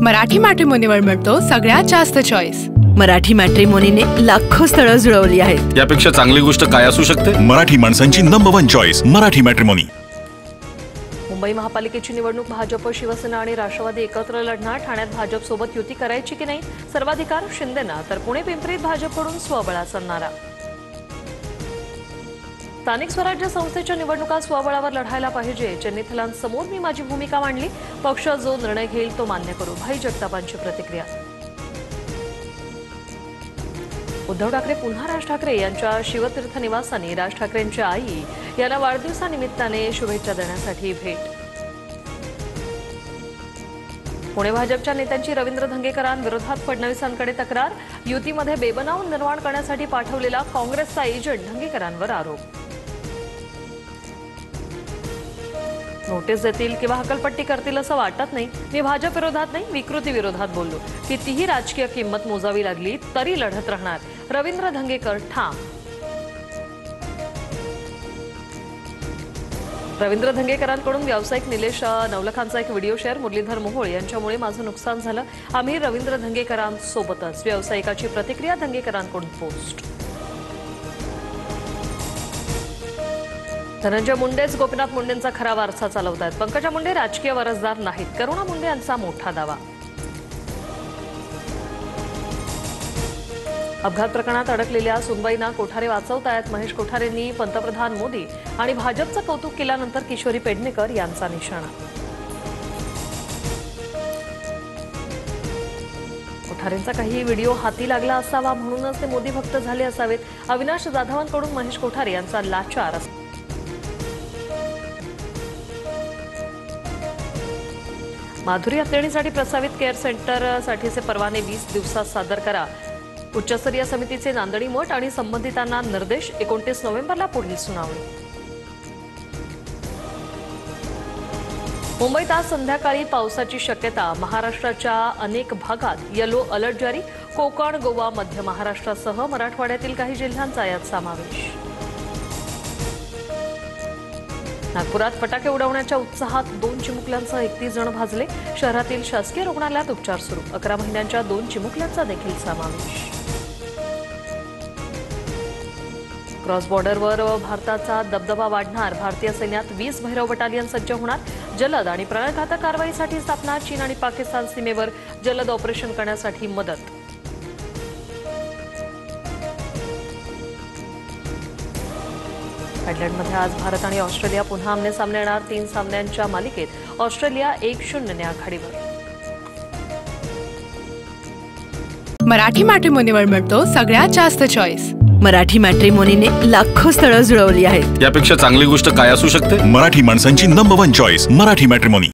मराठी मॅट्रिमोनीवर मिळतो सगळ्यात जास्त चॉईस। मराठी मॅट्रिमोनीने लाखो स्थळं जुळवली आहेत। यापेक्षा चांगली गोष्ट काय असू शकते? मराठी माणसांची number 1 choice Marathi matrimony. Mumbai महापालिकेची निवडणूक भाजप, शिवसेना आणि राष्ट्रवादी एकत्र लढणार। ठाण्यात भाजप सोबत युती करायची की नाही, सर्वाधिकार शिंदेना, तर पुणे पिंपरीत भाजपकडून स्वबळाचा नारा। स्थानिक स्वराज्य संस्थेच्या निवडणुका स्वबळावर लढायला पाहिजे। चेन्नईथलांसमोर मी माझी भूमिका मांडली, पक्ष जो निर्णय घेईल तो मान्य करू, भाई जगतापांची प्रतिक्रिया। उद्धव ठाकरे पुन्हा राज ठाकरे यांच्या शिवतीर्थ निवासाने राज ठाकरेंची आई यांना वाढदिवसानिमित्ताने शुभेच्छा देण्यासाठी भेट। पुणे भाजपच्या नेत्यांची रवींद्र धंगेकरांविरोधात फडणवीसांकडे तक्रार। युतीमध्ये बेबनाव निर्माण करण्यासाठी पाठवलेला काँग्रेसचा एजंट धंगेकरांवर आरोप। नोटीस देतील किंवा हकलपट्टी करतील असं वाटत नाही। मी भाजप विरोधात नाही, विकृती विरोधात बोललो। कितीही राजकीय किंमत मोजावी लागली तरी लढत राहणार, रवींद्र धंगेकर ठाम। रवींद्र धंगेकरांकडून व्यावसायिक निलेश नवलखांचा एक व्हिडिओ शेअर। मुरलीधर मोहोळ यांच्यामुळे माझं नुकसान झालं, आम्ही रवींद्र धंगेकरांसोबतच। व्यावसायिकाची प्रतिक्रिया धंगेकरांकडून पोस्ट। धनंजय मुंडेच गोपीनाथ मुंडेंचा खरा वारसा चालवतात। पंकजा मुंडे राजकीय वारसदार नाहीत, करुणा मुंडे यांचा मोठा दावा। अपघात प्रकरणात अडकलेल्या सुनबाईंना कोठारे वाचवतायत। महेश कोठारेंनी पंतप्रधान मोदी आणि भाजपचं कौतुक केल्यानंतर किशोरी पेडणेकर यांचा निशाणा। कोठारेंचा काही व्हिडिओ हाती लागला असावा म्हणूनच ते मोदी भक्त झाले असावेत। अविनाश जाधवांकडून महेश कोठारे यांचा लाचार। माधुरी हत्याणीसाठी प्रस्तावित केअर सेंटरसाठीचे परवाने 20 दिवसात सादर करा। उच्चस्तरीय समितीचे नांदणी मठ आणि संबंधितांना निर्देश। 29 नोव्हेंबरला पुढील सुनावणी। मुंबईत आज संध्याकाळी पावसाची शक्यता। महाराष्ट्राच्या अनेक भागात येलो अलर्ट जारी। कोकण, गोवा, मध्य महाराष्ट्रासह मराठवाड्यातील काही जिल्ह्यांचा यात समावेश। नागपुरात फटाके उडवण्याच्या उत्साहात 2 चिमुकल्यांसह 31 जण भाजले। शहरातील शासकीय रुग्णालयात उपचार सुरू। 11 महिन्यांच्या 2 चिमुकल्यांचा देखील समावेश। क्रॉस बॉर्डरवर भारताचा दबदबा वाढणार। भारतीय सैन्यात 20 भैरव बटालियन सज्ज होणार। जलद आणि प्राणघातक कारवाईसाठी स्थापना। चीन आणि पाकिस्तान सीमेवर जलद ऑपरेशन करण्यासाठी मदत। आयर्लंडमध्ये आज भारत आणि ऑस्ट्रेलिया पुन्हा आमने-सामने येणार। 3 सामन्यांच्या मालिकेत ऑस्ट्रेलिया 1-0 ने आघाडीवर। मराठी मॅट्रिमोनीवर मिळतो सगळ्यात जास्त चॉईस। मराठी मॅट्रिमोनीने लाखो स्थळं जुळवली आहेत। यापेक्षा चांगली गोष्ट काय असू शकते? मराठी माणसांची नंबर 1 चॉईस मराठी मॅट्रिमोनी।